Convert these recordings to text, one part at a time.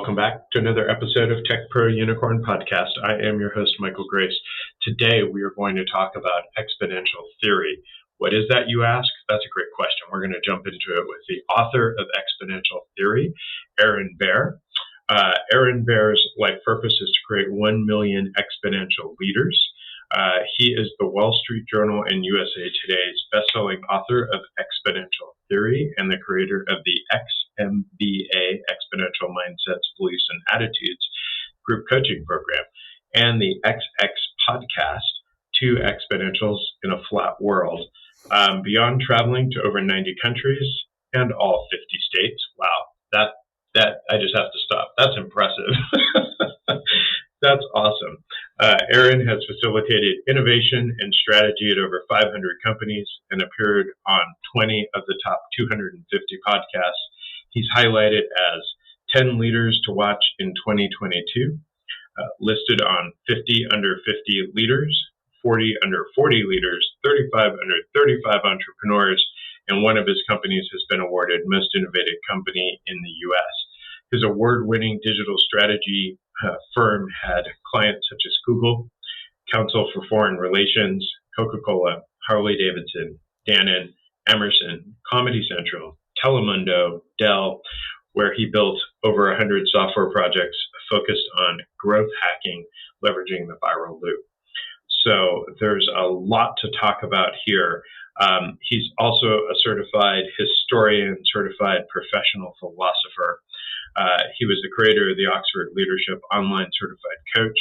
welcome back to another episode of Tech Pro Unicorn Podcast. I am your host, Michael Grace. Today, we are going to talk about exponential theory. What is that, you ask? That's a great question. We're going to jump into it with the author of Exponential Theory, Aaron Bear. Aaron Bear's life purpose is to create 1 million exponential leaders. He is the Wall Street Journal and USA Today's best-selling author of Exponential Theory and the creator of the XMBA, Exponential Mindsets, Beliefs, and Attitudes group coaching program, and the XX podcast, 2 Exponentials in a Flat World. Beyond traveling to over 90 countries and all 50 states. Wow, that I just have to stop. That's impressive. That's awesome. Aaron has facilitated innovation and strategy at over 500 companies and appeared on 20 of the top 250 podcasts. He's highlighted as 10 leaders to watch in 2022, listed on 50 under 50 leaders, 40 under 40 leaders, 35 under 35 entrepreneurs, and one of his companies has been awarded Most Innovative Company in the U.S. His award-winning digital strategy firm had clients such as Google, Council for Foreign Relations, Coca-Cola, Harley-Davidson, Dannon, Emerson, Comedy Central, Telemundo, Dell, where he built over 100 software projects focused on growth hacking, leveraging the viral loop. So there's a lot to talk about here. He's also a certified historian, certified professional philosopher. He was the creator of the Oxford Leadership Online Certified Coach,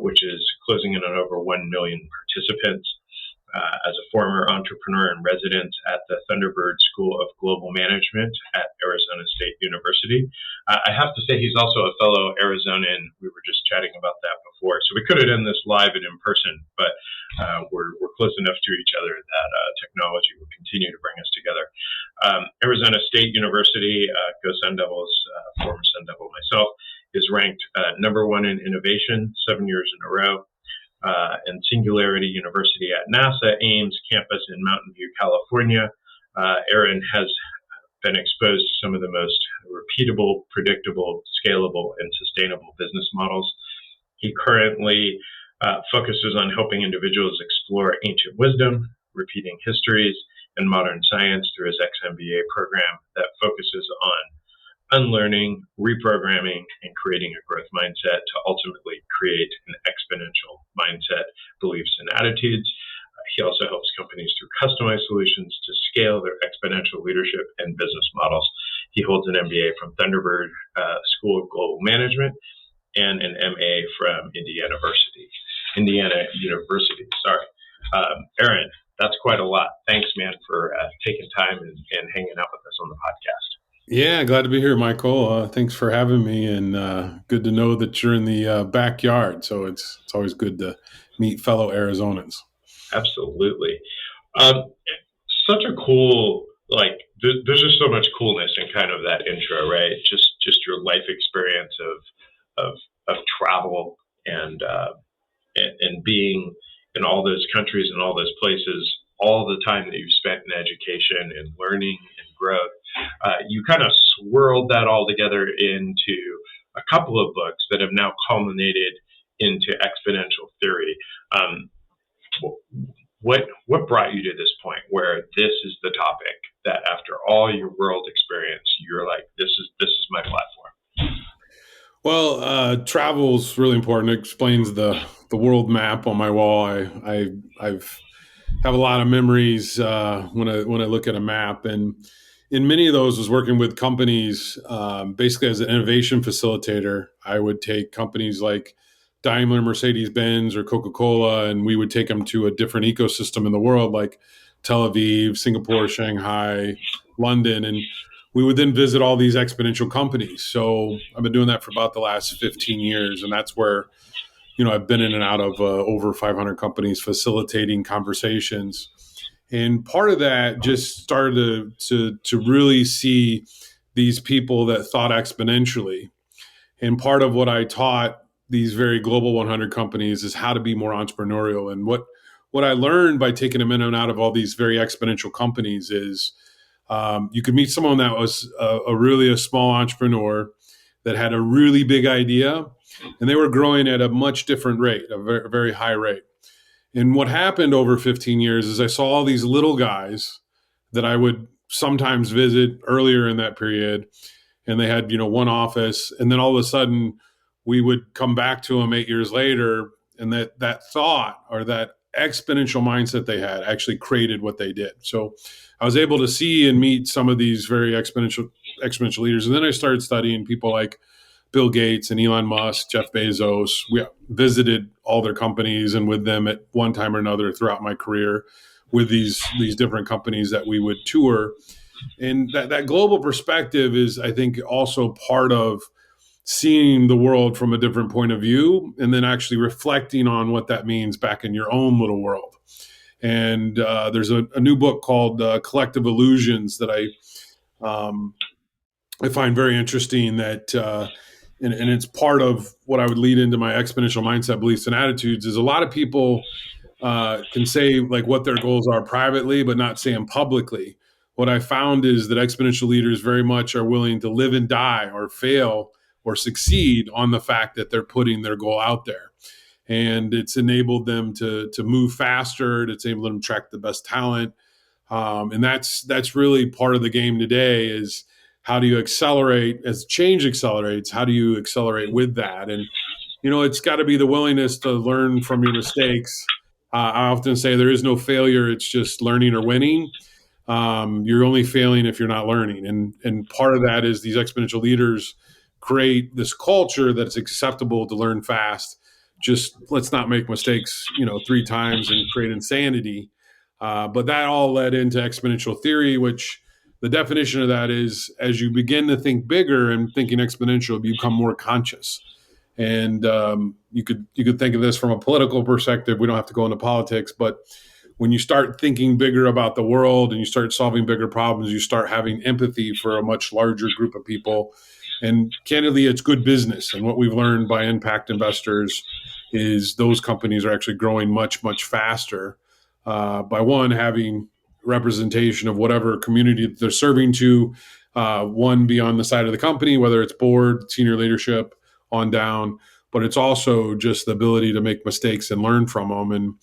which is closing in on over 1 million participants. As a former entrepreneur in residence at the Thunderbird School of Global Management at Arizona State University. I have to say he's also a fellow Arizonan. We were just chatting about that before. So we could have done this live and in person, but we're close enough to each other that technology will continue to bring us together. Arizona State University, go Sun Devils, former Sun Devil myself, is ranked number 1 in innovation 7 years in a row. And Singularity University at NASA Ames campus in Mountain View, California. Aaron has been exposed to some of the most repeatable, predictable, scalable, and sustainable business models. He currently focuses on helping individuals explore ancient wisdom, repeating histories, and modern science through his XMBA program that focuses on unlearning, reprogramming, and creating a growth mindset to ultimately create an exponential mindset, beliefs, and attitudes. He also helps companies through customized solutions to scale their exponential leadership and business models. He holds an MBA from Thunderbird School of Global Management and an MA from Indiana University. Aaron, that's quite a lot. Thanks, man, for taking time and hanging out with us on the podcast. Yeah, glad to be here, Michael. Thanks for having me, and good to know that you're in the backyard. So it's always good to meet fellow Arizonans. Absolutely. Such a cool, there's just so much coolness in kind of that intro, right? Just your life experience of travel and being in all those countries and all those places, all the time that you've spent in education and learning and growth. You kind of swirled that all together into a couple of books that have now culminated into Exponential Theory. What brought you to this point where this is the topic that after all your world experience, you're like, this is my platform? Well, travel is really important. It explains the world map on my wall. I have a lot of memories when I look at a map, and in many of those was working with companies, basically as an innovation facilitator. I would take companies like Daimler, Mercedes-Benz, or Coca-Cola, and we would take them to a different ecosystem in the world, like Tel Aviv, Singapore, Shanghai, London, and we would then visit all these exponential companies. So I've been doing that for about the last 15 years, and that's where, I've been in and out of over 500 companies facilitating conversations. And part of that just started to really see these people that thought exponentially. And part of what I taught these very global 100 companies is how to be more entrepreneurial. And what I learned by taking them in and out of all these very exponential companies is you could meet someone that was really a small entrepreneur that had a really big idea, and they were growing at a much different rate, a very, very high rate. And what happened over 15 years is I saw all these little guys that I would sometimes visit earlier in that period, and they had, one office, and then all of a sudden we would come back to them 8 years later, and that thought or that exponential mindset they had actually created what they did. So I was able to see and meet some of these very exponential leaders. And then I started studying people like Bill Gates and Elon Musk, Jeff Bezos. We visited all their companies and with them at one time or another throughout my career with these different companies that we would tour. And that global perspective is, I think, also part of seeing the world from a different point of view, and then actually reflecting on what that means back in your own little world. And there's a new book called Collective Illusions that I find very interesting, that and it's part of what I would lead into my exponential mindset beliefs and attitudes. Is a lot of people can say like what their goals are privately, but not say them publicly. What I found is that exponential leaders very much are willing to live and die or fail or succeed on the fact that they're putting their goal out there. And it's enabled them to move faster. It's enabled them to attract the best talent. And that's really part of the game today, is how do you accelerate as change accelerates? How do you accelerate with that? And, it's got to be the willingness to learn from your mistakes. I often say there is no failure. It's just learning or winning. You're only failing if you're not learning. And part of that is these exponential leaders create this culture that's acceptable to learn fast. Just let's not make mistakes, 3 times and create insanity. But that all led into exponential theory, which the definition of that is, as you begin to think bigger and thinking exponential, you become more conscious. And you could think of this from a political perspective. We don't have to go into politics, but when you start thinking bigger about the world and you start solving bigger problems, you start having empathy for a much larger group of people. And candidly, it's good business. And what we've learned by impact investors is those companies are actually growing much, much faster by one, having representation of whatever community that they're serving to, one, be on the side of the company, whether it's board, senior leadership, on down. But it's also just the ability to make mistakes and learn from them. And,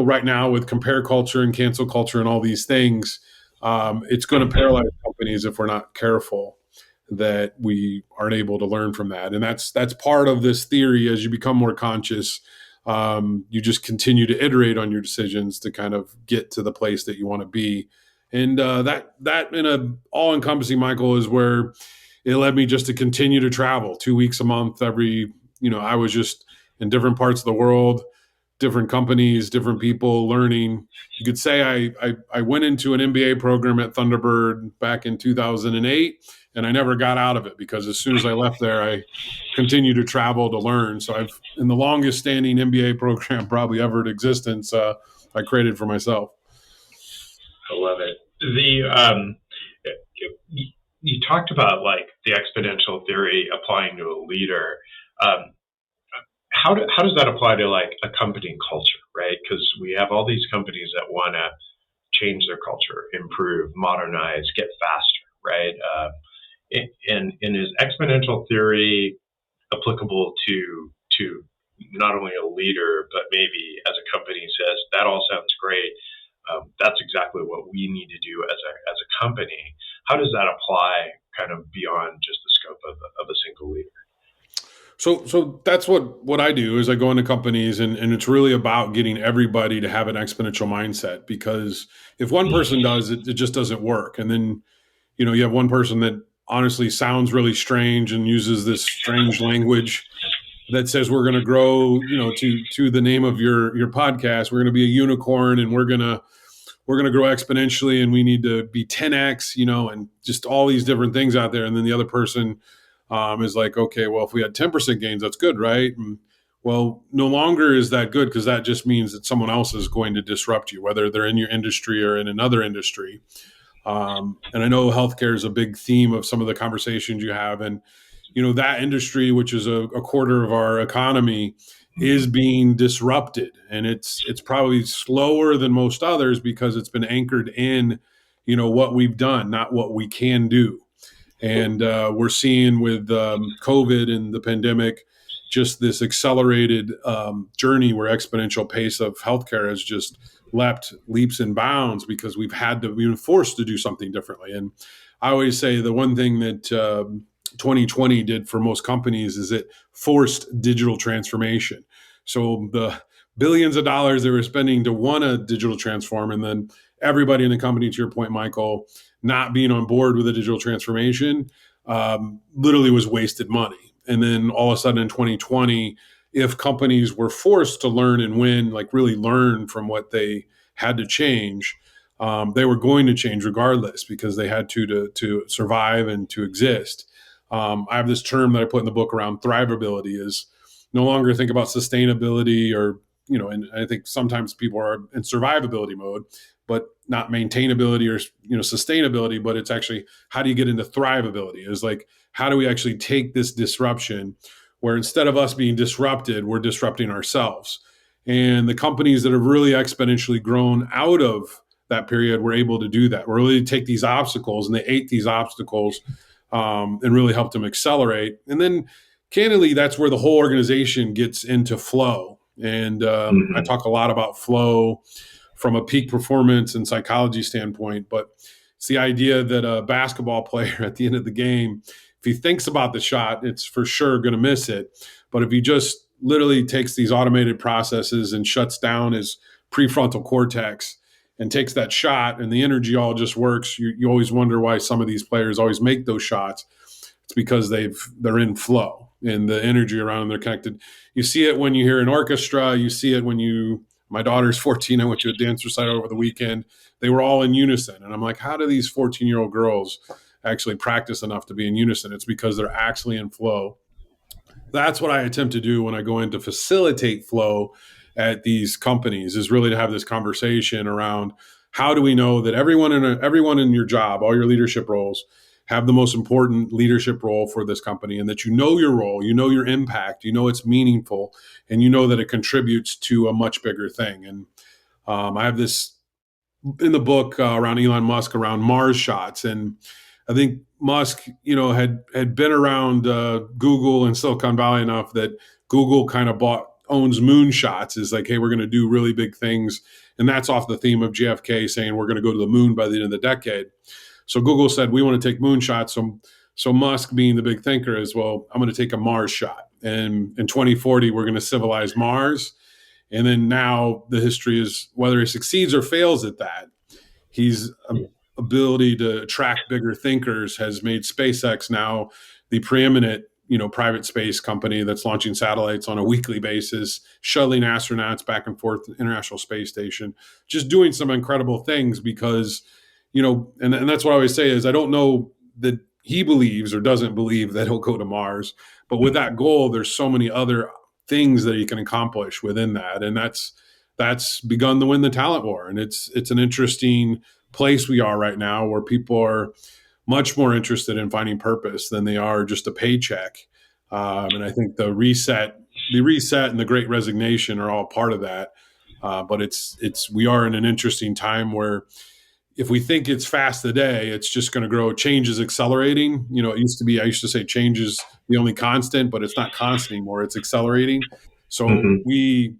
right now with compare culture and cancel culture and all these things, it's going to paralyze companies if we're not careful that we aren't able to learn from that. And that's part of this theory. As you become more conscious, you just continue to iterate on your decisions to kind of get to the place that you want to be. And that in a all-encompassing, Michael, is where it led me just to continue to travel 2 weeks a month. I was just in different parts of the world, different companies, different people, learning. You could say I went into an MBA program at Thunderbird back in 2008, and I never got out of it, because as soon as I left there, I continued to travel to learn. So I've, in the longest standing MBA program probably ever in existence, I created for myself. I love it. You talked about like the exponential theory applying to a leader. How does that apply to like a company culture, right? Because we have all these companies that want to change their culture, improve, modernize, get faster, right? And is exponential theory applicable to not only a leader, but maybe as a company says, that all sounds great. That's exactly what we need to do as a company. How does that apply kind of beyond just the scope of a single leader? So that's what I do, is I go into companies and it's really about getting everybody to have an exponential mindset, because if one person does it, it just doesn't work. And then, you have one person that honestly sounds really strange and uses this strange language that says we're going to grow, to the name of your podcast, we're going to be a unicorn and we're going to grow exponentially and we need to be 10x, and just all these different things out there. And then the other person is like, okay, well, if we had 10% gains, that's good, right? And, well, no longer is that good, because that just means that someone else is going to disrupt you, whether they're in your industry or in another industry. And I know healthcare is a big theme of some of the conversations you have. And, that industry, which is a quarter of our economy, is being disrupted. And it's probably slower than most others because it's been anchored in, what we've done, not what we can do. And we're seeing with COVID and the pandemic, just this accelerated journey where exponential pace of healthcare has just leapt leaps and bounds because we've been forced to do something differently. And I always say the one thing that 2020 did for most companies is it forced digital transformation. So the billions of dollars they were spending to want to digital transform, and then everybody in the company, to your point, Michael, not being on board with the digital transformation literally was wasted money. And then all of a sudden in 2020, if companies were forced to learn and win, like really learn from what they had to change, they were going to change regardless because they had to survive and to exist. I have this term that I put in the book around thrivability is no longer think about sustainability or, and I think sometimes people are in survivability mode, but not maintainability or, sustainability, but it's actually how do you get into thrivability? Is like, how do we actually take this disruption where instead of us being disrupted, we're disrupting ourselves? And the companies that have really exponentially grown out of that period were able to do that. We're really take these obstacles and they ate these obstacles and really helped them accelerate. And then candidly, that's where the whole organization gets into flow. And I talk a lot about flow from a peak performance and psychology standpoint, but it's the idea that a basketball player at the end of the game, if he thinks about the shot, it's for sure going to miss it. But if he just literally takes these automated processes and shuts down his prefrontal cortex and takes that shot and the energy all just works, you always wonder why some of these players always make those shots. It's because they're in flow and the energy around them, they're connected. You see it when you hear an orchestra. You see it when my daughter's 14. I went to a dance recital over the weekend. They were all in unison. And I'm like, how do these 14-year-old girls actually practice enough to be in unison? It's because they're actually in flow. That's what I attempt to do when I go in to facilitate flow at these companies, is really to have this conversation around how do we know that everyone in your job, all your leadership roles, have the most important leadership role for this company, and that you know your role, you know your impact, you know it's meaningful, and you know that it contributes to a much bigger thing. And I have this in the book around Elon Musk around Mars shots, and I think Musk, had been around Google and Silicon Valley enough that Google kind of owns moonshots. Is like, hey, we're going to do really big things, and that's off the theme of JFK saying we're going to go to the moon by the end of the decade. So Google said, we want to take moonshots. So Musk, being the big thinker, is, well, I'm going to take a Mars shot. And in 2040, we're going to civilize Mars. And then now the history is whether he succeeds or fails at that, his ability to attract bigger thinkers has made SpaceX now the preeminent, private space company that's launching satellites on a weekly basis, shuttling astronauts back and forth to the International Space Station, just doing some incredible things because and that's what I always say is I don't know that he believes or doesn't believe that he'll go to Mars, but with that goal, there's so many other things that he can accomplish within that. And that's begun to win the talent war. And it's an interesting place we are right now where people are much more interested in finding purpose than they are just a paycheck. And I think the reset and the great resignation are all part of that. But we are in an interesting time where if we think it's fast today, it's just going to grow. Change is accelerating. I used to say change is the only constant, but it's not constant anymore. It's accelerating. So we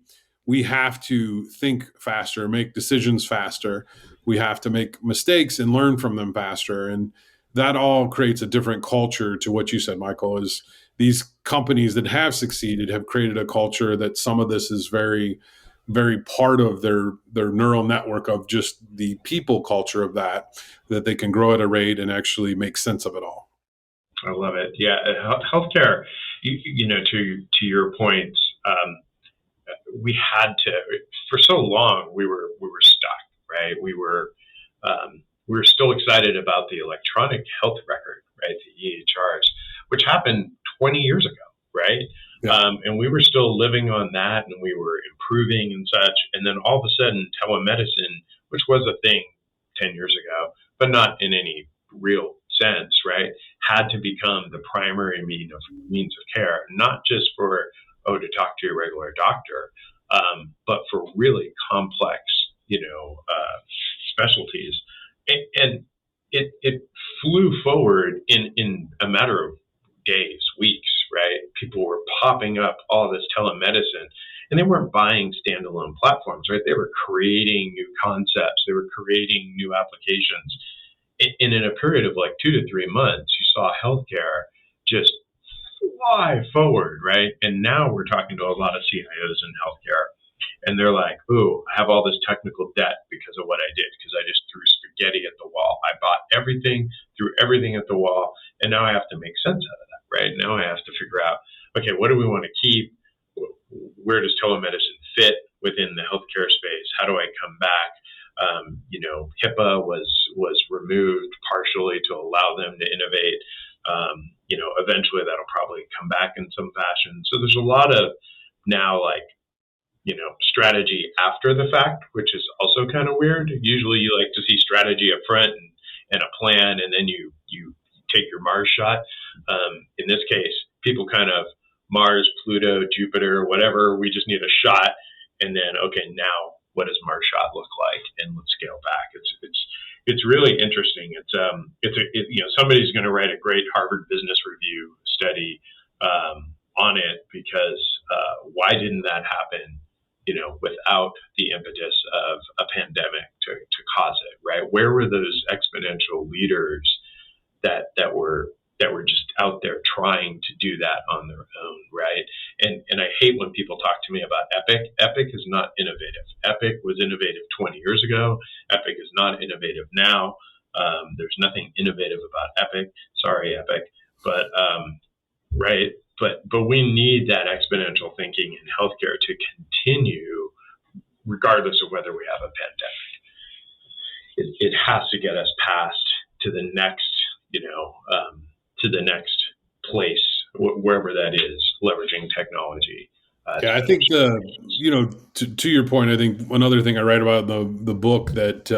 have to think faster, make decisions faster. We have to make mistakes and learn from them faster. And that all creates a different culture to what you said, Michael, is these companies that have succeeded have created a culture that some of this is very, very part of their neural network of just the people culture of that they can grow at a rate and actually make sense of it all. I love it. Yeah. Healthcare, to your point, we had to, for so long, we were stuck, right? We were still excited about the electronic health record, right? The EHRs, which happened 20 years ago, right? Yeah. And we were still living on that, and we were improving and such. And then all of a sudden, telemedicine, which was a thing 10 years ago, but not in any real sense, right, had to become the primary means of care, not just for, to talk to your regular doctor, but for really complex, specialties. And it flew forward in a matter of days, weeks, right? People were popping up all this telemedicine, and they weren't buying standalone platforms, right? They were creating new concepts. They were creating new applications. And in a period of like 2 to 3 months, you saw healthcare just fly forward, right? And now we're talking to a lot of CIOs in healthcare, and they're like, "Ooh, I have all this technical debt because of what I did, because I just threw spaghetti at the wall. I bought everything, threw everything at the wall, and now I have to make sense out of that, right? Now I have to figure out, okay, what do we want to keep? Where does telemedicine fit within the healthcare space? How do I come back?" HIPAA was removed partially to allow them to innovate. Eventually that'll probably come back in some fashion. So there's a lot of now strategy after the fact, which is also kind of weird. Usually you like to see strategy up front and a plan, and then you take your Mars shot. In this case, people kind of Mars, Pluto, Jupiter, whatever. We just need a shot, and then okay, now what does Mars shot look like? And let's scale back. It's really interesting. Somebody's going to write a great Harvard Business Review study on it, because why didn't that happen? Without the impetus of a pandemic to cause it, right? Where were those exponential leaders that were just out there trying to do that on their own, right? And I hate when people talk to me about Epic. Epic is not innovative. Epic was innovative 20 years ago. Epic is not innovative now. There's nothing innovative about Epic. Sorry, Epic, but right. But we need that exponential thinking in healthcare to continue, regardless of whether we have a pandemic. It has to get us past to the next, place, wherever that is, leveraging technology. I think to your point, I think another thing I write about in the book that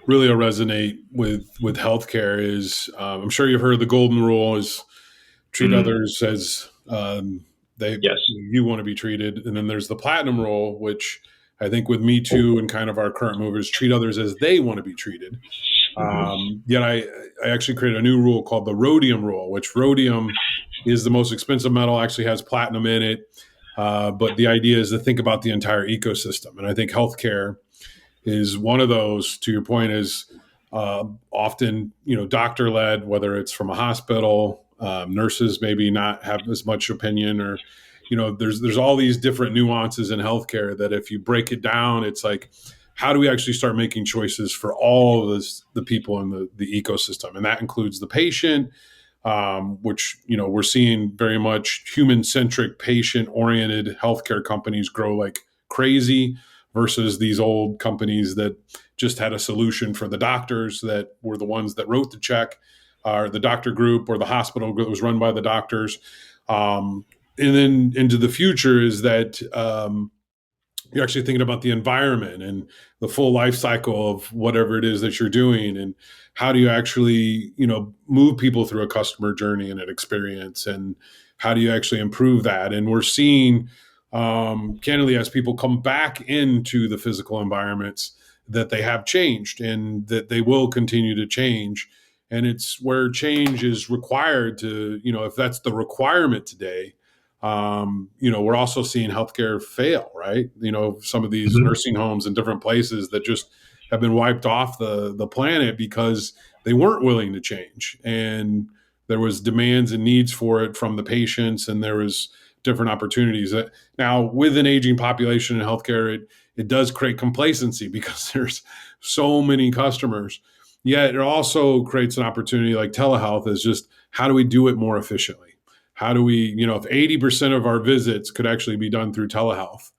really will resonate with healthcare is, I'm sure you've heard the golden rule is treat others as you want to be treated. And then there's the platinum rule, which I think with Me Too and kind of our current movers, treat others as they want to be treated. Yet I actually created a new rule called the rhodium rule, which rhodium is the most expensive metal, actually has platinum in it. But the idea is to think about the entire ecosystem. And I think healthcare is one of those, to your point, is often, doctor-led, whether it's from a hospital. Nurses maybe not have as much opinion, or there's all these different nuances in healthcare that if you break it down, it's like, how do we actually start making choices for all of the people in the ecosystem? And that includes the patient, which we're seeing very much human-centric, patient-oriented healthcare companies grow like crazy, versus these old companies that just had a solution for the doctors, that were the ones that wrote the check, or the doctor group or the hospital group that was run by the doctors. And then into the future is that you're actually thinking about the environment and the full life cycle of whatever it is that you're doing, and how do you actually, move people through a customer journey and an experience, and how do you actually improve that? And we're seeing, candidly, as people come back into the physical environments, that they have changed and that they will continue to change. And it's where change is required to, if that's the requirement today, we're also seeing healthcare fail, right? Some of these nursing homes in different places that just have been wiped off the planet because they weren't willing to change. And there was demands and needs for it from the patients, and there was different opportunities. Now, with an aging population in healthcare, it does create complacency because there's so many customers. Yet it also creates an opportunity, like telehealth, is just, how do we do it more efficiently? How do we, if 80% of our visits could actually be done through telehealth,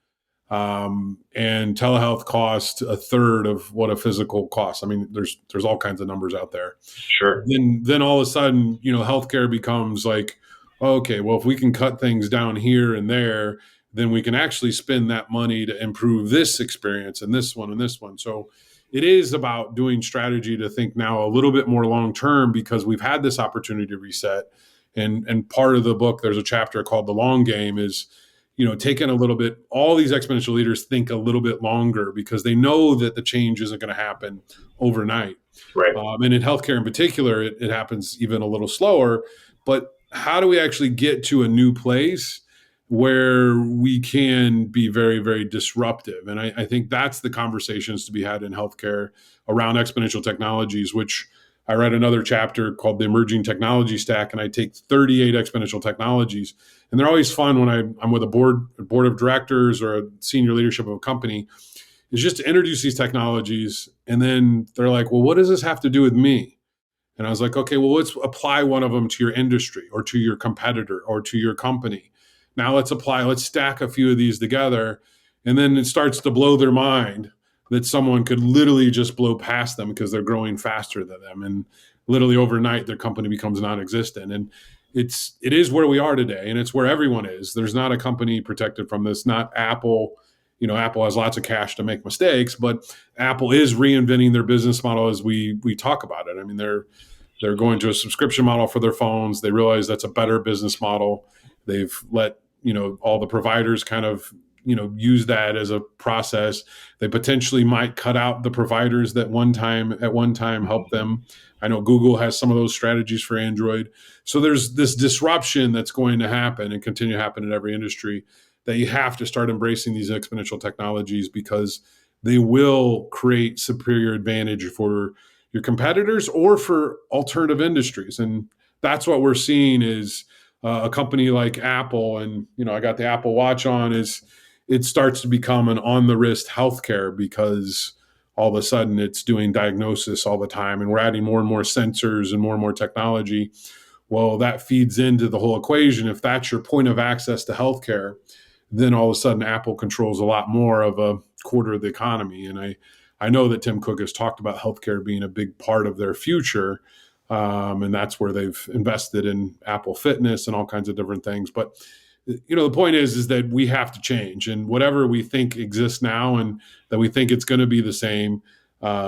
and telehealth costs a third of what a physical costs. I mean, there's all kinds of numbers out there. Sure. Then all of a sudden, healthcare becomes like, okay, well, if we can cut things down here and there, then we can actually spend that money to improve this experience and this one and this one. So it is about doing strategy to think now a little bit more long-term, because we've had this opportunity to reset. And part of the book, there's a chapter called The Long Game, is, taken a little bit. All these exponential leaders think a little bit longer because they know that the change isn't going to happen overnight. Right. And in healthcare in particular, it happens even a little slower. But how do we actually get to a new place where we can be very, very disruptive? And I think that's the conversations to be had in healthcare around exponential technologies, which I read another chapter called The Emerging Technology Stack, and I take 38 exponential technologies. And they're always fun when I'm with a board of directors or a senior leadership of a company, is just to introduce these technologies. And then they're like, well, what does this have to do with me? And I was like, okay, well, let's apply one of them to your industry or to your competitor or to your company. Now let's stack a few of these together. And then it starts to blow their mind that someone could literally just blow past them because they're growing faster than them. And literally overnight, their company becomes non-existent. And it is where we are today. And it's where everyone is. There's not a company protected from this, not Apple. Apple has lots of cash to make mistakes, but Apple is reinventing their business model as we talk about it. I mean, they're going to a subscription model for their phones. They realize that's a better business model. They've let all the providers kind of use that as a process. They potentially might cut out the providers that at one time helped them. I know Google has some of those strategies for Android. So there's this disruption that's going to happen and continue to happen in every industry, that you have to start embracing these exponential technologies because they will create superior advantage for your competitors or for alternative industries. And that's what we're seeing is a company like Apple, and I got the Apple Watch on, is it starts to become an on-the-wrist healthcare because all of a sudden it's doing diagnosis all the time, and we're adding more and more sensors and more technology. Well, that feeds into the whole equation. If that's your point of access to healthcare, then all of a sudden Apple controls a lot more of a quarter of the economy. And I know that Tim Cook has talked about healthcare being a big part of their future. And that's where they've invested in Apple Fitness and all kinds of different things. But, the point is that we have to change, and whatever we think exists now and that we think it's going to be the same,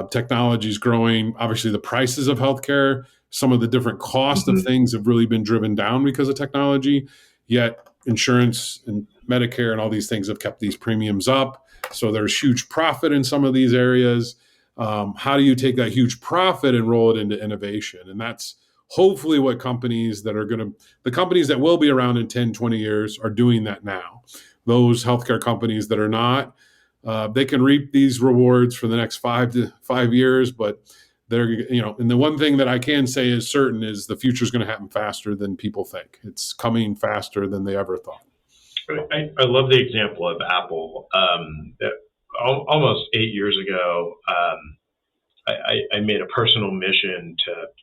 technology is growing. Obviously the prices of healthcare, some of the different costs of things have really been driven down because of technology, yet insurance and Medicare and all these things have kept these premiums up. So there's huge profit in some of these areas. How do you take that huge profit and roll it into innovation? And that's hopefully what the companies that will be around in 10, 20 years are doing that now. Those healthcare companies that are not, they can reap these rewards for the next 5 years, but they're, and the one thing that I can say is certain is the future is going to happen faster than people think. It's coming faster than they ever thought. I love the example of Apple. Almost 8 years ago, I made a personal mission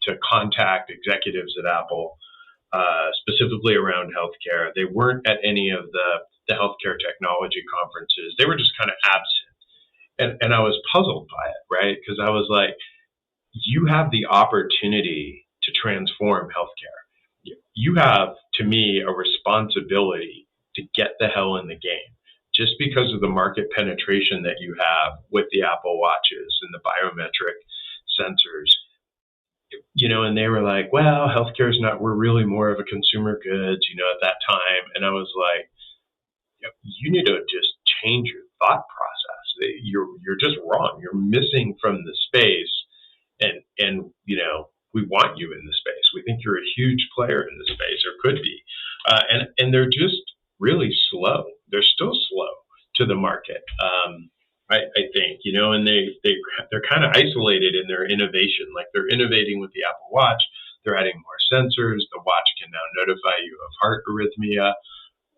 to contact executives at Apple, specifically around healthcare. They weren't at any of the healthcare technology conferences. They were just kind of absent. And I was puzzled by it, right? Because I was like, you have the opportunity to transform healthcare. You have, to me, a responsibility to get the hell in the game. Just because of the market penetration that you have with the Apple Watches and the biometric sensors, and they were like, well, healthcare is not, we're really more of a consumer goods, at that time. And I was like, you need to just change your thought process. You're just wrong. You're missing from the space. And we want you in the space. We think you're a huge player in the space, or could be. And they're just really slow. They're still slow to the market, I think, and they're kind of isolated in their innovation. Like, they're innovating with the Apple Watch. They're adding more sensors. The watch can now notify you of heart arrhythmia,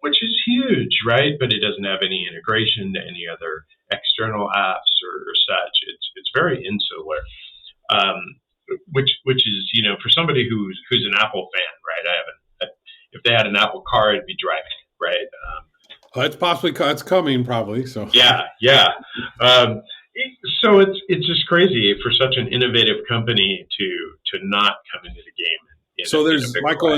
which is huge, right? But it doesn't have any integration to any other external apps or such. It's very insular, which is, for somebody who's an Apple fan, right? If they had an Apple car, I'd be driving it, right? It's coming probably. So yeah. So it's just crazy for such an innovative company to not come into the game. So there's, Michael,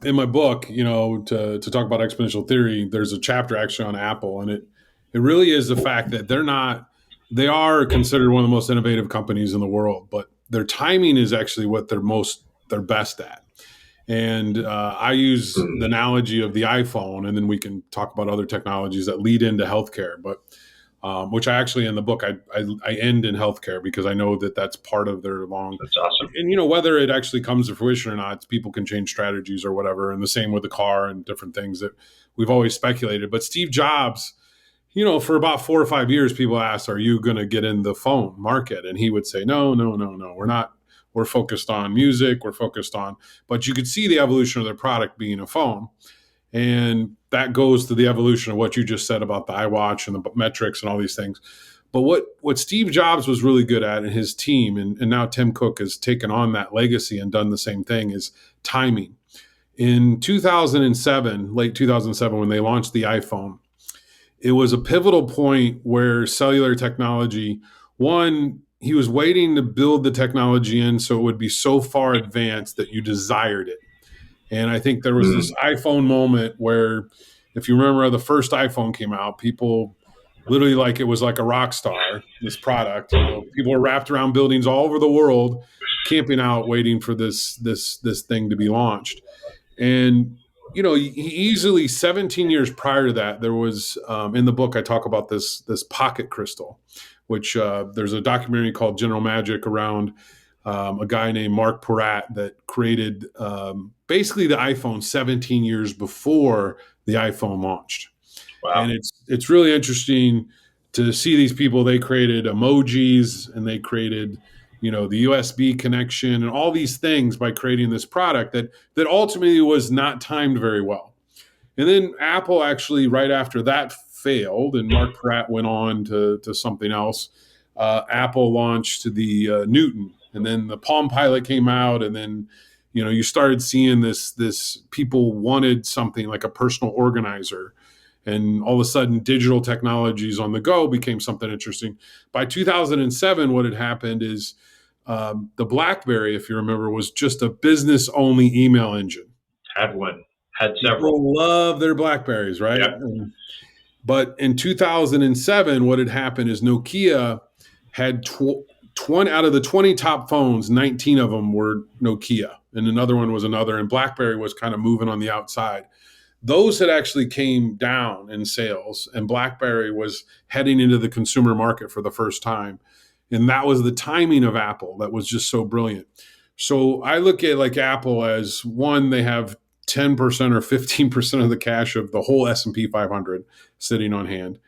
in my book, to talk about exponential theory, there's a chapter actually on Apple, and it really is the fact that they are considered one of the most innovative companies in the world, but their timing is actually what they're best at. And I use the analogy of the iPhone, and then we can talk about other technologies that lead into healthcare. But which I actually in the book I end in healthcare because I know that that's part of their long. That's awesome. And whether it actually comes to fruition or not, people can change strategies or whatever. And the same with the car and different things that we've always speculated. But Steve Jobs, for about 4 or 5 years, people asked, "Are you going to get in the phone market?" And he would say, "No, no, no, no. We're not. We're focused on music. We're focused on." But you could see the evolution of their product being a phone. And that goes to the evolution of what you just said about the iWatch and the metrics and all these things. But what Steve Jobs was really good at, and his team, and now Tim Cook has taken on that legacy and done the same thing, is timing. In 2007, late 2007, when they launched the iPhone, it was a pivotal point where cellular technology, one, he was waiting to build the technology in so it would be so far advanced that you desired it. And I think there was this iPhone moment where, if you remember, the first iPhone came out, people literally it was like a rock star, this product. People were wrapped around buildings all over the world, camping out, waiting for this thing to be launched. And, easily 17 years prior to that, there was, in the book, I talk about this pocket crystal, which there's a documentary called General Magic around a guy named Mark Peratt that created basically the iPhone 17 years before the iPhone launched. Wow. And it's really interesting to see these people. They created emojis and they created, the USB connection and all these things by creating this product that ultimately was not timed very well. And then Apple actually, right after that failed, and Mark Peratt went on to something else, Apple launched the Newton. And then the Palm Pilot came out, and then, you started seeing this people wanted something like a personal organizer. And all of a sudden, digital technologies on the go became something interesting. By 2007, what had happened is the BlackBerry, if you remember, was just a business-only email engine. Had one. Had several. People love their BlackBerries, right? Yep. But in 2007, what had happened is Nokia had 20 out of the 20 top phones, 19 of them were Nokia, and another one was another, and BlackBerry was kind of moving on the outside. Those had actually came down in sales, and BlackBerry was heading into the consumer market for the first time. And that was the timing of Apple that was just so brilliant. So I look at Apple as, one, they have 10% or 15% of the cash of the whole S&P 500 sitting on hand.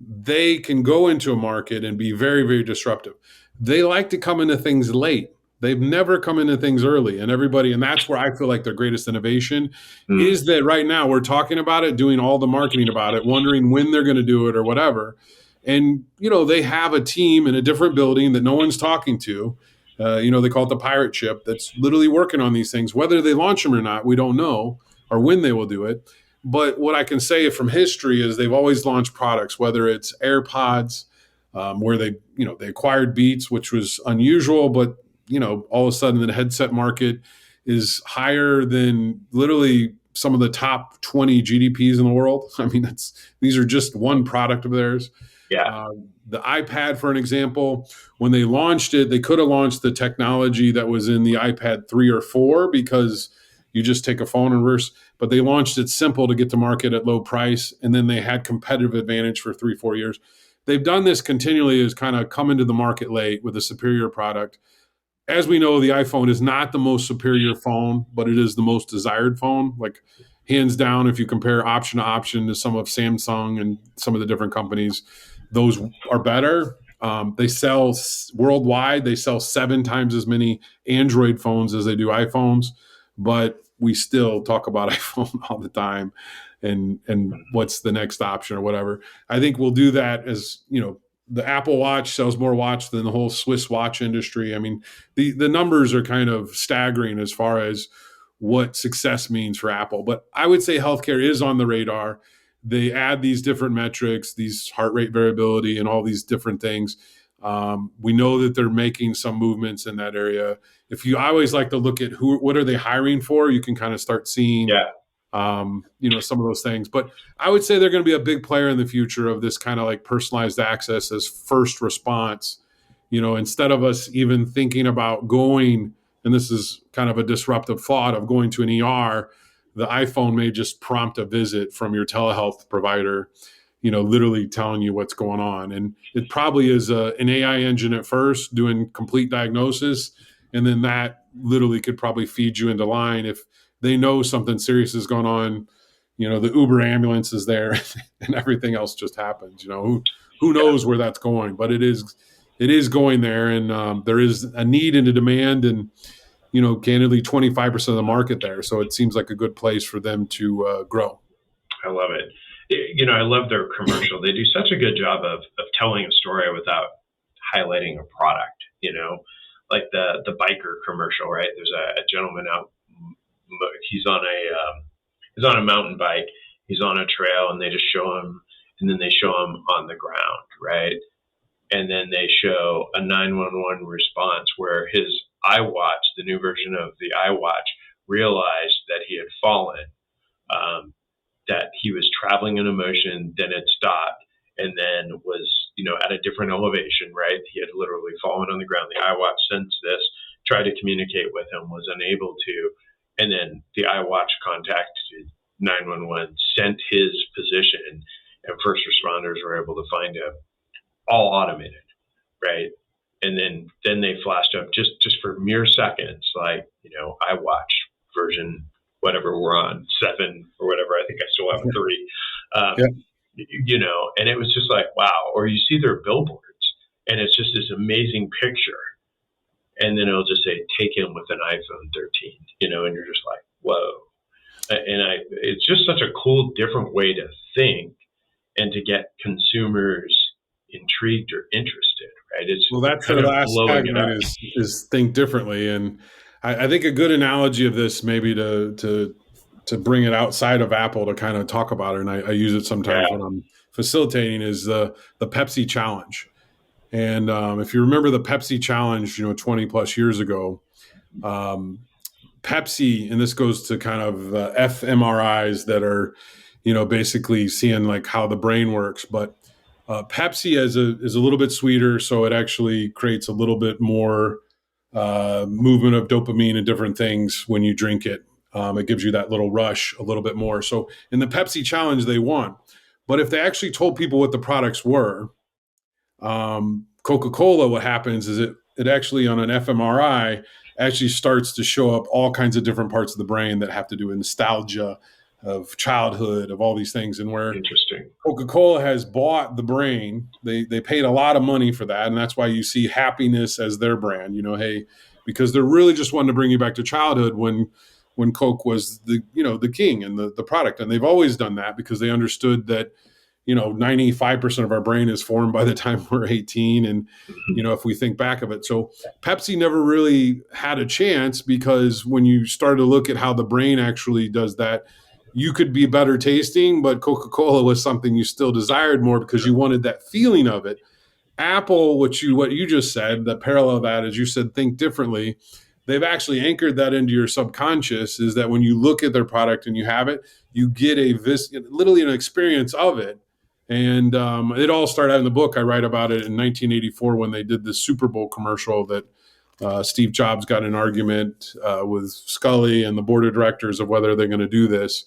They can go into a market and be very, very disruptive. They like to come into things late. They've never come into things early. And that's where I feel like their greatest innovation is that right now we're talking about it, doing all the marketing about it, wondering when they're going to do it or whatever. And, they have a team in a different building that no one's talking to. They call it the pirate ship that's literally working on these things. Whether they launch them or not, we don't know, or when they will do it. But what I can say from history is they've always launched products, whether it's AirPods, where they acquired Beats, which was unusual, but, all of a sudden the headset market is higher than literally some of the top 20 GDPs in the world. I mean, these are just one product of theirs. Yeah. The iPad, for an example, when they launched it, they could have launched the technology that was in the iPad 3 or 4 because you just take a phone and reverse, but they launched it simple to get to market at low price. And then they had competitive advantage for 3-4 years. They've done this continually, as kind of come into the market late with a superior product. As we know, the iPhone is not the most superior phone, but it is the most desired phone. Like, hands down, if you compare option to option to some of Samsung and some of the different companies, those are better. They sell worldwide. They sell 7 times as many Android phones as they do iPhones, but we still talk about iPhone all the time and what's the next option or whatever. I think we'll do that as, the Apple Watch sells more watch than the whole Swiss watch industry. I mean, the numbers are kind of staggering as far as what success means for Apple. But I would say healthcare is on the radar. They add these different metrics, these heart rate variability and all these different things. We know that they're making some movements in that area. I always like to look at what are they hiring for? You can kind of start seeing, some of those things. But I would say they're going to be a big player in the future of this kind of like personalized access as first response. Instead of us even thinking about going and this is kind of a disruptive thought of going to an ER, the iPhone may just prompt a visit from your telehealth provider, literally telling you what's going on. And it probably is an AI engine at first doing complete diagnosis. And then that literally could probably feed you into line. If they know something serious is going on, the Uber ambulance is there and everything else just happens. Who knows where that's going, but it is going there. And there is a need and a demand, and, candidly 25% of the market there. So it seems like a good place for them to grow. I love it. I love their commercial. They do such a good job of telling a story without highlighting a product, like the biker commercial, right? There's a gentleman out, he's on a mountain bike, he's on a trail, and they just show him, and then they show him on the ground, right? And then they show a 911 response where his iWatch, the new version of the iWatch, realized that he had fallen, that he was traveling in a motion, then it stopped, and then was, at a different elevation, right? He had literally fallen on the ground. The iWatch sensed this, tried to communicate with him, was unable to, and then the iWatch contacted 911, sent his position, and first responders were able to find him. All automated, right? And then they flashed up just for mere seconds, like, iWatch version, whatever we're on, 7 or whatever. I think I still have 3. And it was just like, wow. Or you see their billboards, and it's just this amazing picture, and then it'll just say, take him with an iPhone 13, and you're just like, whoa. And it's just such a cool, different way to think and to get consumers intrigued or interested, right? That's the last segment is think differently. And I think a good analogy of this, maybe to bring it outside of Apple to kind of talk about it, and I use it sometimes when I'm facilitating, is the Pepsi challenge. And if you remember the Pepsi challenge, 20 plus years ago, Pepsi, and this goes to kind of fMRIs that are, basically seeing like how the brain works, but Pepsi is a little bit sweeter, so it actually creates a little bit more movement of dopamine and different things when you drink it. It gives you that little rush a little bit more. So in the Pepsi challenge, they won. But if they actually told people what the products were, Coca-Cola, what happens is it actually on an fMRI actually starts to show up all kinds of different parts of the brain that have to do with nostalgia, of childhood, of all these things. And where Interesting. Coca-Cola has bought the brain, they paid a lot of money for that. And that's why you see happiness as their brand, because they're really just wanting to bring you back to childhood when Coke was the king and the product. And they've always done that because they understood that, 95% of our brain is formed by the time we're 18. And, if we think back of it. So Pepsi never really had a chance, because when you start to look at how the brain actually does that, you could be better tasting, but Coca-Cola was something you still desired more because you wanted that feeling of it. Apple, what you just said, the parallel of that is you said, think differently. They've actually anchored that into your subconscious, is that when you look at their product and you have it, you get literally an experience of it. And it all started out in the book. I write about it in 1984 when they did the Super Bowl commercial that Steve Jobs got in an argument with Scully and the board of directors of whether they're going to do this.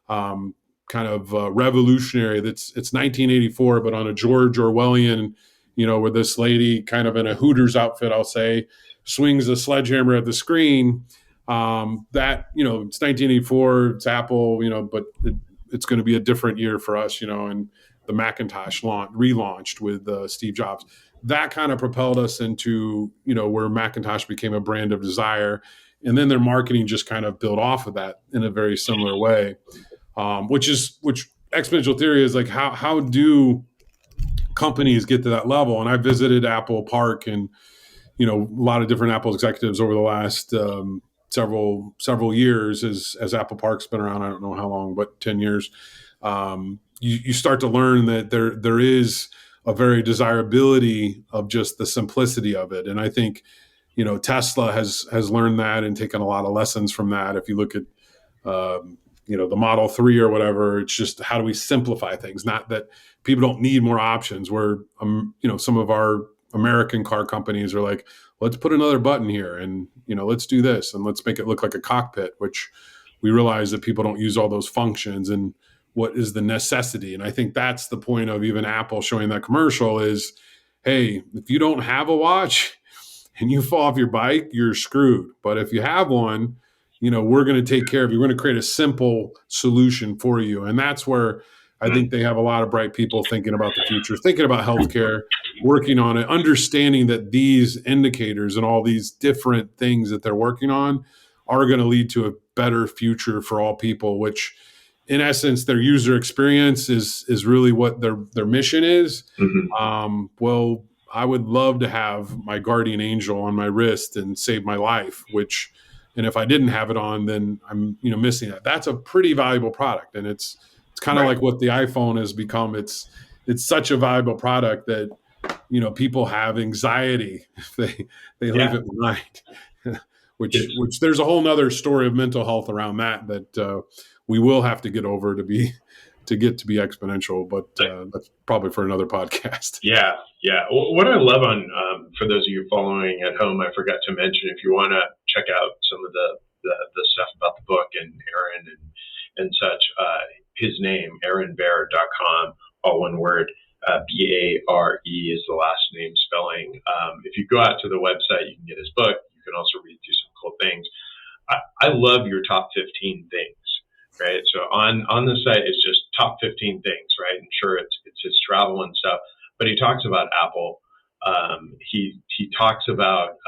Kind of revolutionary. It's 1984, but on a George Orwellian, where this lady kind of in a Hooters outfit, I'll say, swings a sledgehammer at the screen. That, it's 1984, it's Apple, but it's going to be a different year for us, and the Macintosh relaunched with Steve Jobs. That kind of propelled us into, where Macintosh became a brand of desire. And then their marketing just kind of built off of that in a very similar way. Which exponential theory is like, how do companies get to that level? And I visited Apple Park and, a lot of different Apple executives over the last several years as Apple Park's been around. I don't know how long, but 10 years. You start to learn that there is a very desirability of just the simplicity of it. And I think, Tesla has learned that and taken a lot of lessons from that. If you look at, the Model 3 or whatever, it's just how do we simplify things? Not that people don't need more options, where, some of our American car companies are like, let's put another button here, and let's do this, and let's make it look like a cockpit, which we realize that people don't use all those functions, and what is the necessity. And I think that's the point of even Apple showing that commercial is, hey, if you don't have a watch and you fall off your bike, you're screwed. But if you have one, we're going to take care of you. We're going to create a simple solution for you. And that's where I think they have a lot of bright people thinking about the future, thinking about healthcare, working on it, understanding that these indicators and all these different things that they're working on are going to lead to a better future for all people, which in essence, their user experience is really what their mission is. Well, I would love to have my guardian angel on my wrist and save my life, and if I didn't have it on, then I'm, missing that. That's a pretty valuable product. And it's kind of like what the iPhone has become. It's such a valuable product that, people have anxiety if they leave it behind, which there's a whole nother story of mental health around that we will have to get over to get to be exponential, but that's probably for another podcast. Yeah. What I love for those of you following at home, I forgot to mention, if you want to check out some of the stuff about the book and Aaron and such, his name, aaronbear.com, all one word, Bare is the last name spelling. If you go out to the website, you can get his book. You can also read through some cool things. I love your top 15 things. Right. So on the site, it's just top 15 things, right? And sure, it's his travel and stuff, but he talks about Apple. He talks about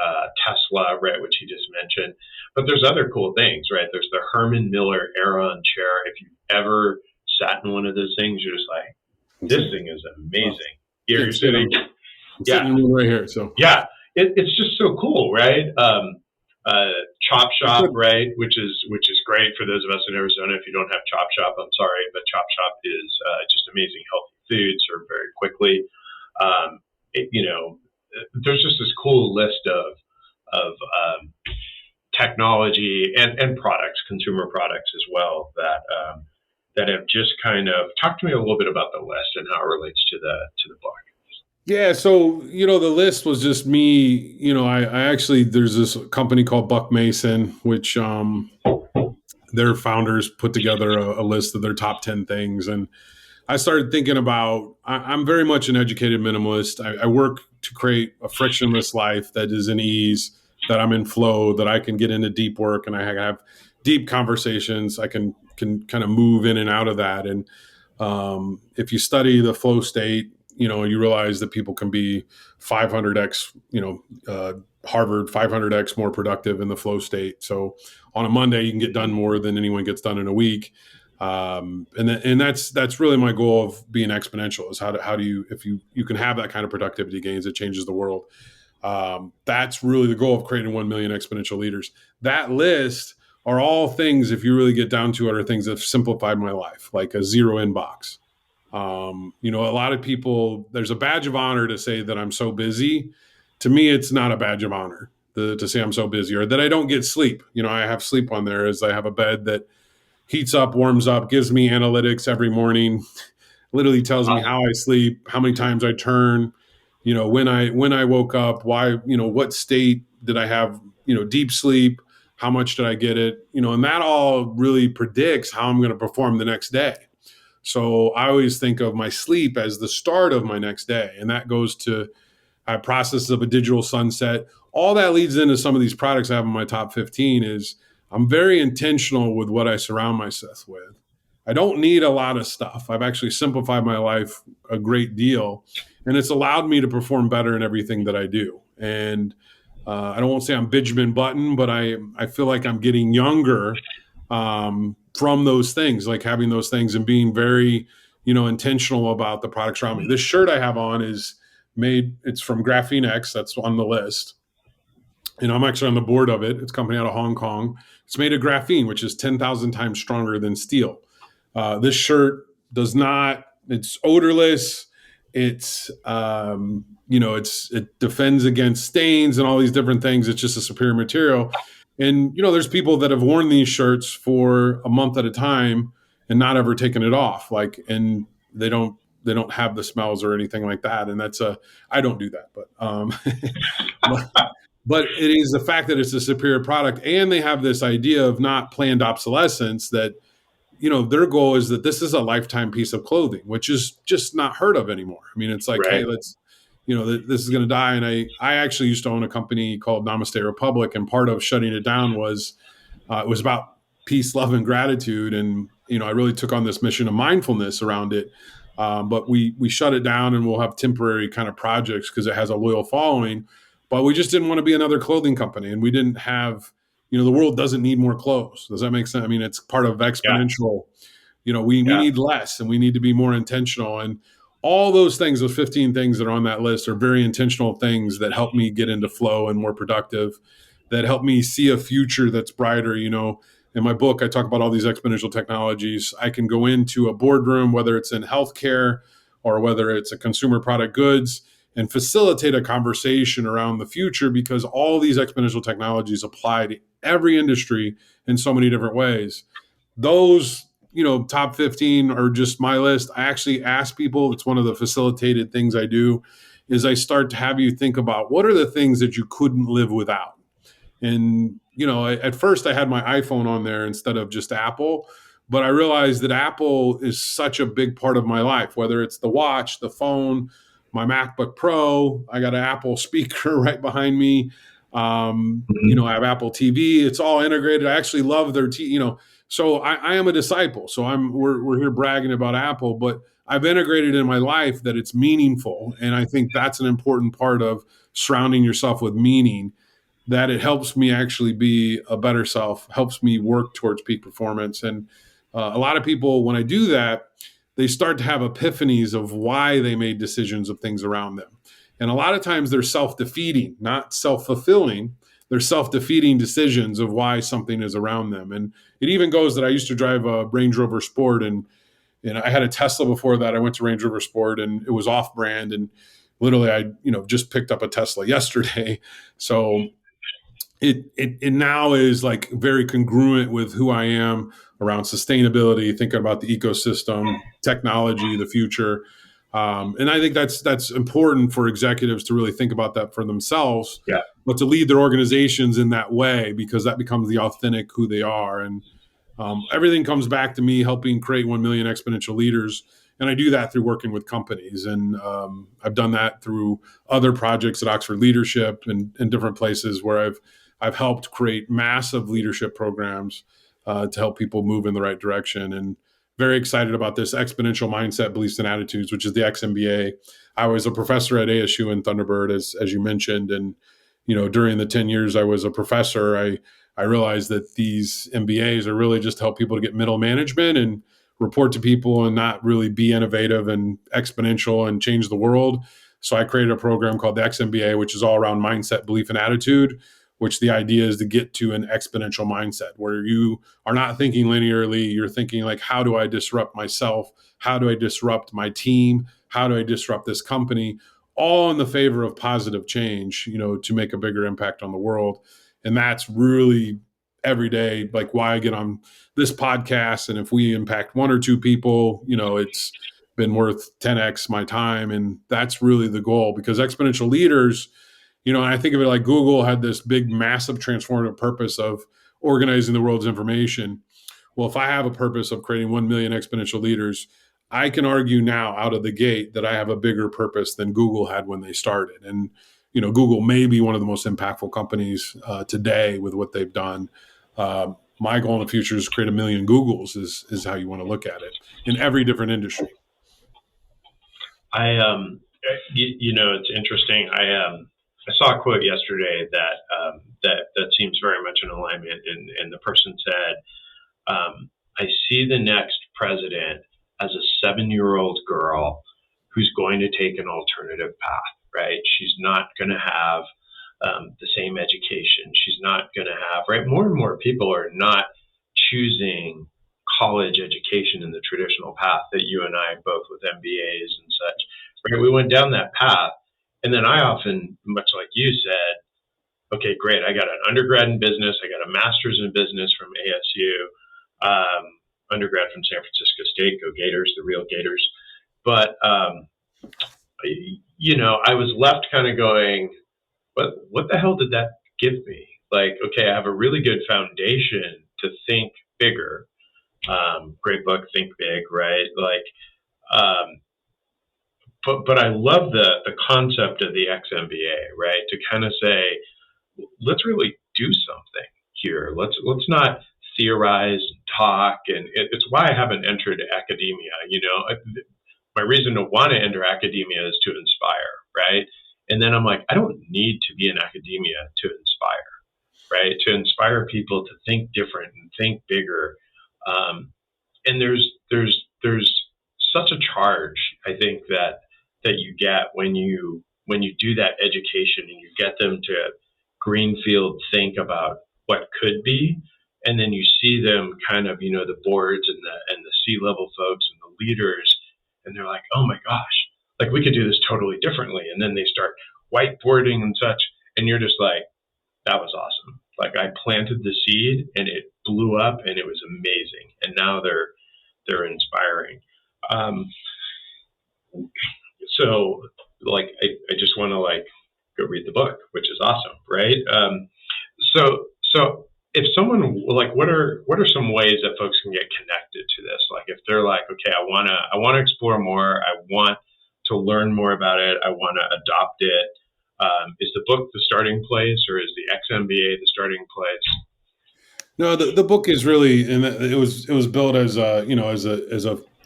Tesla, right, which he just mentioned. But there's other cool things, right? There's the Herman Miller Aeron chair. If you've ever sat in one of those things, you're just like, this thing is amazing. You're sitting right here. So yeah, it's just so cool, right? Chop Shop, right, which is great for those of us in Arizona. If you don't have Chop Shop, I'm sorry, but Chop Shop is just amazing, healthy food served very quickly. There's just this cool list of technology and products, consumer products as well, that have just kind of talk to me a little bit about the list and how it relates to the book. Yeah, so the list was just me. I actually, there's this company called Buck Mason, which their founders put together a list of their top 10 things, and I started thinking about. I'm very much an educated minimalist. I work to create a frictionless life that is in ease, that I'm in flow, that I can get into deep work, and I have deep conversations. I can kind of move in and out of that, and if you study the flow state, you realize that people can be 500x, Harvard 500x more productive in the flow state. So on a Monday, you can get done more than anyone gets done in a week. And that's really my goal of being exponential, is how do you, if you can have that kind of productivity gains, it changes the world. That's really the goal of creating 1 million exponential leaders. That list are all things, if you really get down to it, are things that have simplified my life, like a zero inbox. A lot of people, there's a badge of honor to say that I'm so busy. To me, it's not a badge of honor to say I'm so busy, or that I don't get sleep. I have sleep on there, as I have a bed that heats up, warms up, gives me analytics every morning, literally tells me how I sleep, how many times I turn, when I woke up, why, what state did I have, deep sleep, how much did I get it, and that all really predicts how I'm going to perform the next day. So I always think of my sleep as the start of my next day. And that goes to process of a digital sunset. All that leads into some of these products I have in my top 15 is I'm very intentional with what I surround myself with. I don't need a lot of stuff. I've actually simplified my life a great deal. And it's allowed me to perform better in everything that I do. And I don't want to say I'm Benjamin Button, but I feel like I'm getting younger from those things, like having those things and being very, intentional about the products around me. This shirt I have on it's from Graphene X. That's on the list. I'm actually on the board of it. It's a company out of Hong Kong. It's made of graphene, which is 10,000 times stronger than steel. This shirt it's odorless. It defends against stains and all these different things. It's just a superior material. And, there's people that have worn these shirts for a month at a time and not ever taken it off. And they don't don't have the smells or anything like that. And I don't do that, but but it is the fact that it's a superior product, and they have this idea of not planned obsolescence, that their goal is that this is a lifetime piece of clothing, which is just not heard of anymore. I mean, it's like, Right. hey, this is going to die. And I actually used to own a company called Namaste Republic, and part of shutting it down was it was about peace, love, and gratitude. And I really took on this mission of mindfulness around it. But we shut it down, and we'll have temporary kind of projects because it has a loyal following. But we just didn't want to be another clothing company, and we didn't have, the world doesn't need more clothes. Does that make sense? I mean, it's part of Exponential. We need less, and we need to be more intentional. And all those things, those 15 things that are on that list, are very intentional things that help me get into flow and more productive, that help me see a future that's brighter. In my book, I talk about all these exponential technologies. I can go into a boardroom, whether it's in healthcare or whether it's a consumer product goods, and facilitate a conversation around the future, because all these exponential technologies apply to every industry in so many different ways. Those, top 15 are just my list. I actually ask people, it's one of the facilitated things I do, is I start to have you think about what are the things that you couldn't live without. And, at first I had my iPhone on there instead of just Apple, but I realized that Apple is such a big part of my life, whether it's the watch, the phone, my MacBook Pro. I got an Apple speaker right behind me. I have Apple TV. It's all integrated. I actually love their so I am a disciple. So we're here bragging about Apple, but I've integrated in my life that it's meaningful. And I think that's an important part of surrounding yourself with meaning, that it helps me actually be a better self, helps me work towards peak performance. And a lot of people, when I do that, they start to have epiphanies of why they made decisions of things around them. And a lot of times they're self-defeating, not self-fulfilling. They're self-defeating decisions of why something is around them. And it even goes that I used to drive a Range Rover Sport, and I had a Tesla before that. I went to Range Rover Sport, and it was off-brand. And literally, I just picked up a Tesla yesterday. So it now is like very congruent with who I am around sustainability, thinking about the ecosystem, technology, the future. And I think that's important for executives to really think about that for themselves, but to lead their organizations in that way, because that becomes the authentic who they are. And everything comes back to me helping create 1 million exponential leaders. And I do that through working with companies. And I've done that through other projects at Oxford Leadership and different places where I've helped create massive leadership programs to help people move in the right direction. And very excited about this Exponential Mindset, Beliefs and Attitudes, which is the XMBA. I was a professor at ASU in Thunderbird, as you mentioned. And, during the 10 years I was a professor, I realized that these MBAs are really just to help people to get middle management and report to people and not really be innovative and exponential and change the world. So I created a program called the XMBA, which is all around mindset, belief, and attitude, which the idea is to get to an exponential mindset where you are not thinking linearly. You're thinking like, how do I disrupt myself? How do I disrupt my team? How do I disrupt this company? All in the favor of positive change, to make a bigger impact on the world. And that's really every day, like why I get on this podcast. And if we impact one or two people, it's been worth 10x my time. And that's really the goal, because exponential leaders, and I think of it like Google had this big, massive transformative purpose of organizing the world's information. Well, if I have a purpose of creating 1 million exponential leaders, I can argue now out of the gate that I have a bigger purpose than Google had when they started. And, Google may be one of the most impactful companies today with what they've done. My goal in the future is to create 1 million Googles is how you want to look at it in every different industry. It's interesting. I saw a quote yesterday that seems very much in alignment, and the person said, "I see the next president as a 7-year-old girl who's going to take an alternative path. Right? She's not going to have the same education. She's not going to have right. More and more people are not choosing college education in the traditional path that you and I both with MBAs and such. Right? We went down that path." And then I often, much like you said, okay, great. I got an undergrad in business. I got a master's in business from ASU, undergrad from San Francisco State, go Gators, the real Gators. But I was left kind of going, what the hell did that give me? Like, okay, I have a really good foundation to think bigger. Great book, Think Big, right? Like, um, but I love the concept of the XMBA, right? To kind of say, let's really do something here. Let's not theorize and talk, and it's why I haven't entered academia. My reason to want to enter academia is to inspire, right? And then I'm like, I don't need to be in academia to inspire, right? To inspire people to think different and think bigger. And there's such a charge, I think, that you get when you do that education and you get them to greenfield think about what could be, and then you see them kind of, the boards and the C-level folks and the leaders, and they're like, oh my gosh, like we could do this totally differently. And then they start whiteboarding and such, and you're just like, that was awesome. Like I planted the seed and it blew up and it was amazing. And now they're inspiring. Um, so like I just want to like go read the book, which is awesome, right? So if someone like, what are some ways that folks can get connected to this? Like if they're like, okay, I wanna explore more, I want to learn more about it, I want to adopt it. Is the book the starting place, or is the XMBA the starting place? No, the book is really, and it was built as a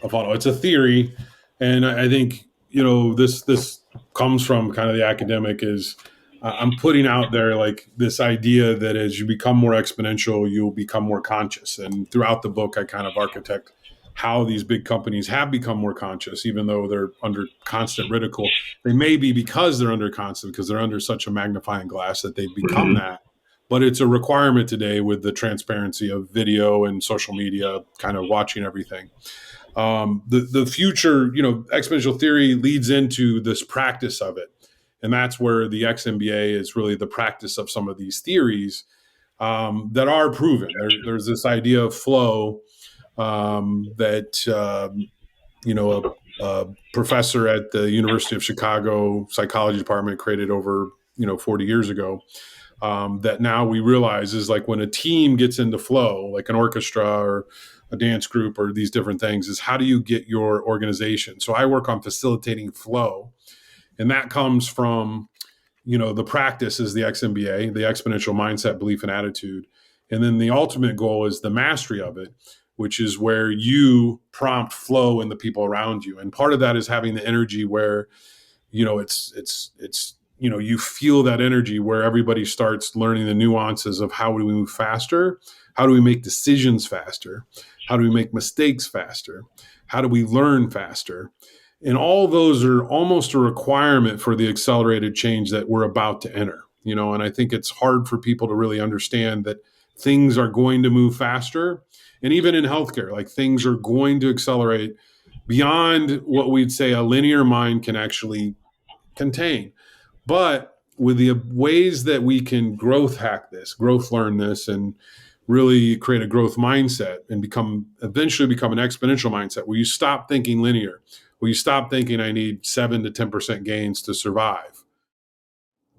follow. It's a theory, and I think this comes from kind of the academic is I'm putting out there like this idea that as you become more exponential, you'll become more conscious. And throughout the book, I kind of architect how these big companies have become more conscious, even though they're under constant ridicule. They may be because they're under such a magnifying glass that they've become that. But it's a requirement today with the transparency of video and social media, kind of watching everything. The future, exponential theory leads into this practice of it. And that's where the XMBA is really the practice of some of these theories that are proven. There's this idea of flow that, a professor at the University of Chicago psychology department created over, 40 years ago. That now we realize is like when a team gets into flow, like an orchestra or a dance group or these different things, is how do you get your organization? So I work on facilitating flow, and that comes from, the practice is the XMBA, the Exponential Mindset, Belief, and Attitude. And then the ultimate goal is the mastery of it, which is where you prompt flow in the people around you. And part of that is having the energy where, it's you feel that energy where everybody starts learning the nuances of how do we move faster? How do we make decisions faster? How do we make mistakes faster? How do we learn faster? And all those are almost a requirement for the accelerated change that we're about to enter. And I think it's hard for people to really understand that things are going to move faster. And even in healthcare, like things are going to accelerate beyond what we'd say a linear mind can actually contain. But with the ways that we can growth hack this, growth learn this, and really create a growth mindset and eventually become an exponential mindset where you stop thinking linear, where you stop thinking I need 7 to 10% gains to survive.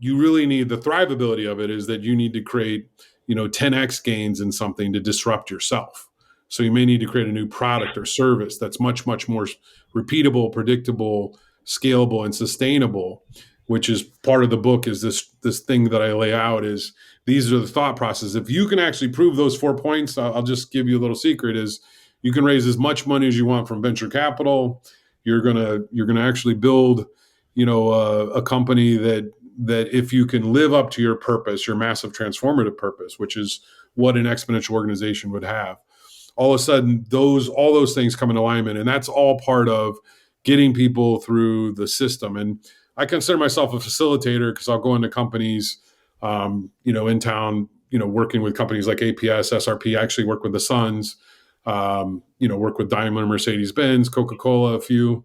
You really need the thrivability of it is that you need to create, 10x gains in something to disrupt yourself. So you may need to create a new product or service that's much, much more repeatable, predictable, scalable, and sustainable, which is part of the book is this thing that I lay out is these are the thought processes. If you can actually prove those 4 points, I'll just give you a little secret is you can raise as much money as you want from venture capital. You're gonna actually build, a company that if you can live up to your purpose, your massive transformative purpose, which is what an exponential organization would have. All of a sudden, all those things come in alignment, and that's all part of getting people through the system. And I consider myself a facilitator because I'll go into companies, in town, working with companies like APS, SRP. I actually work with the Suns, work with Daimler, Mercedes-Benz, Coca-Cola, a few.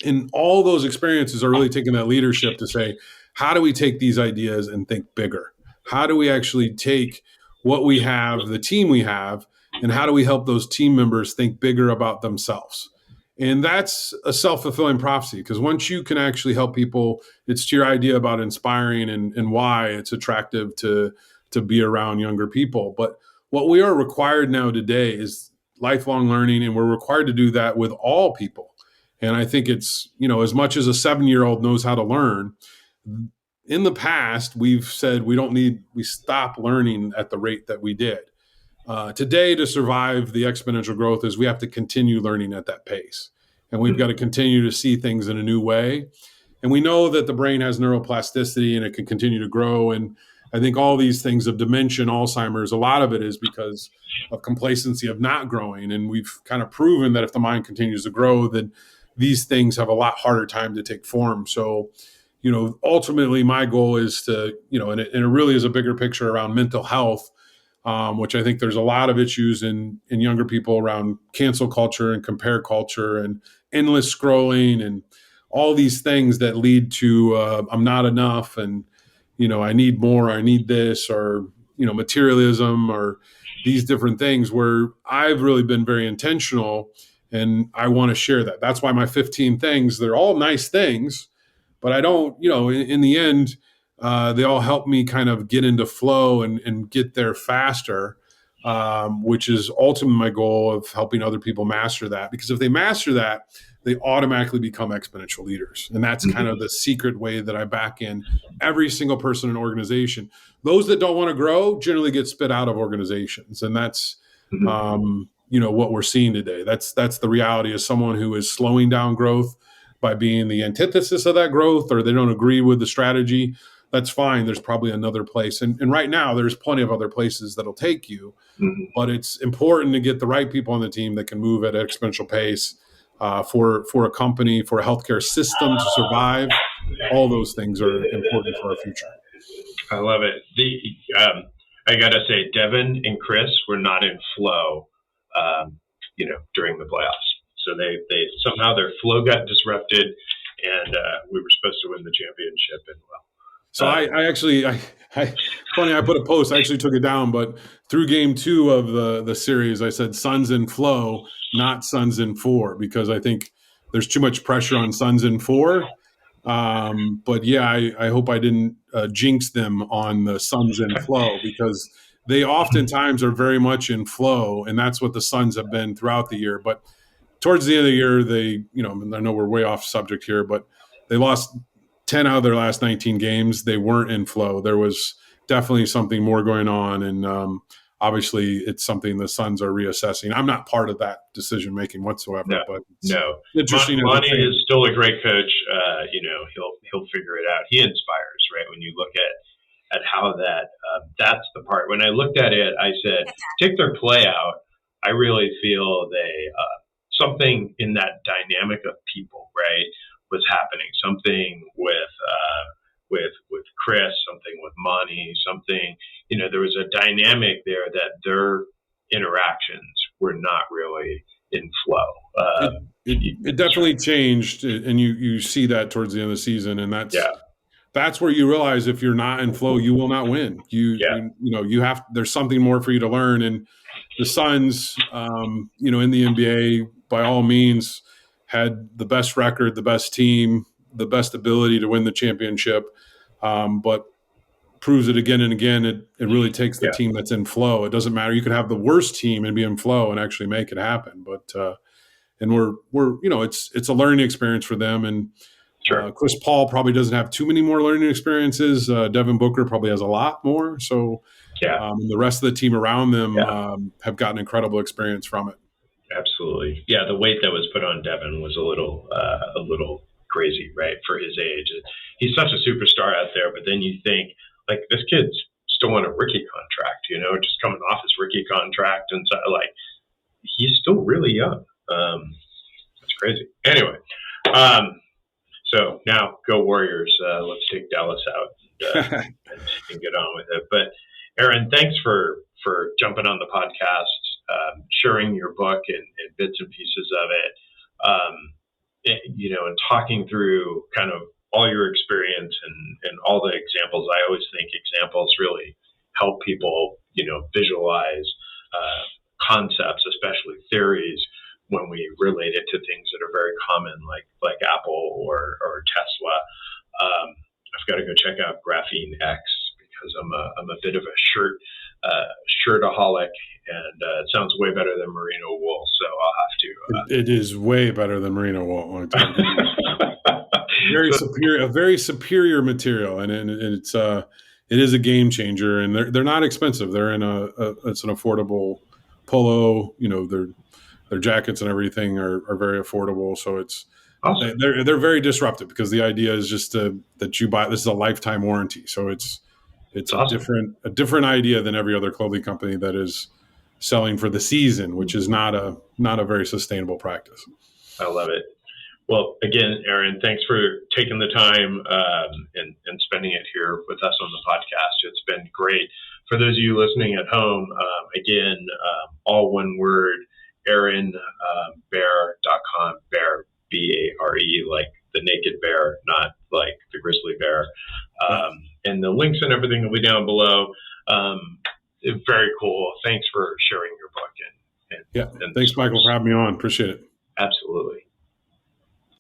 And all those experiences are really taking that leadership to say, how do we take these ideas and think bigger? How do we actually take what we have, the team we have, and how do we help those team members think bigger about themselves? And that's a self-fulfilling prophecy, because once you can actually help people, it's to your idea about inspiring and why it's attractive to be around younger people. But what we are required now today is lifelong learning, and we're required to do that with all people. And I think it's, as much as a 7-year-old knows how to learn, in the past, we've said we stop learning at the rate that we did. Today, to survive the exponential growth, is we have to continue learning at that pace. And we've got to continue to see things in a new way. And we know that the brain has neuroplasticity and it can continue to grow. And I think all these things of dementia, Alzheimer's, a lot of it is because of complacency of not growing. And we've kind of proven that if the mind continues to grow, then these things have a lot harder time to take form. So, ultimately my goal is to, and it really is a bigger picture around mental health, which I think there's a lot of issues in younger people around cancel culture and compare culture and endless scrolling and all these things that lead to I'm not enough, and I need more, I need this, or materialism, or these different things, where I've really been very intentional, and I want to share that. That's why my 15 things, they're all nice things, but I don't, in the end, they all help me kind of get into flow and get there faster, which is ultimately my goal of helping other people master that. Because if they master that, they automatically become exponential leaders. And that's kind of the secret way that I back in every single person in an organization. Those that don't want to grow generally get spit out of organizations. And that's, what we're seeing today. That's the reality, is someone who is slowing down growth by being the antithesis of that growth, or they don't agree with the strategy. That's fine. There's probably another place. And right now there's plenty of other places that'll take you, but it's important to get the right people on the team that can move at an exponential pace, for a company, for a healthcare system to survive. All those things are important for our future. I love it. I got to say, Devin and Chris were not in flow, during the playoffs. So they somehow their flow got disrupted, and we were supposed to win the championship. And so funny, I put a post, I actually took it down, but through game 2 of the series, I said Suns in flow, not Suns in 4, because I think there's too much pressure on Suns in 4. But yeah, I hope I didn't jinx them on the Suns in flow, because they oftentimes are very much in flow, and that's what the Suns have been throughout the year. But towards the end of the year, they, I know we're way off subject here, but they lost 10 out of their last 19 games. They weren't in flow. There was definitely something more going on. And obviously it's something the Suns are reassessing. I'm not part of that decision-making whatsoever. But interesting. Monty is still a great coach. He'll figure it out. He inspires, right? When you look at how that's the part. When I looked at it, I said, take their play out. I really feel something in that dynamic of people, right, was happening. Something with Chris, something with Monty, something, there was a dynamic there that their interactions were not really in flow. It definitely changed, and you see that towards the end of the season, and that's where you realize if you're not in flow, you will not win. You have, there's something more for you to learn. And the Suns, in the NBA, by all means, had the best record, the best team, the best ability to win the championship, but proves it again and again. It really takes the team that's in flow. It doesn't matter. You can have the worst team and be in flow and actually make it happen. But and we're it's a learning experience for them. And Chris Paul probably doesn't have too many more learning experiences. Devin Booker probably has a lot more. So and the rest of the team around them have gotten incredible experience from it. Absolutely. Yeah, the weight that was put on Devin was a little crazy, right, for his age. He's such a superstar out there, but then you think, like, this kid's still on a rookie contract, just coming off his rookie contract, and so, like, he's still really young. That's crazy. Anyway, so now go Warriors. Let's take Dallas out and get on with it. But Aaron, thanks for jumping on the podcast, sharing your book and bits and pieces of it, and talking through kind of all your experience and all the examples. I always think examples really help people, visualize concepts, especially theories, when we relate it to things that are very common, like Apple or Tesla. I've got to go check out Graphene X because I'm a bit of a shirtaholic, and it sounds way better than merino wool. So I'll have to. It is way better than merino wool. A very superior material, and it is a game changer. And they're not expensive. They're in it's an affordable polo. Their jackets and everything are very affordable. So it's Awesome. They're very disruptive because the idea is just that you buy. This is a lifetime warranty. So it's awesome. a different idea than every other clothing company that is selling for the season, which is not a very sustainable practice. I love it. Well, again, Aaron, thanks for taking the time and spending it here with us on the podcast. It's been great. For those of you listening at home, again, all one word, AaronBear.com, Bear, B-A-R-E, like the naked bear, not like the grizzly bear. And the links and everything will be down below. Very cool. Thanks for sharing your book. Thanks, Michael, for having me on. Appreciate it. Absolutely.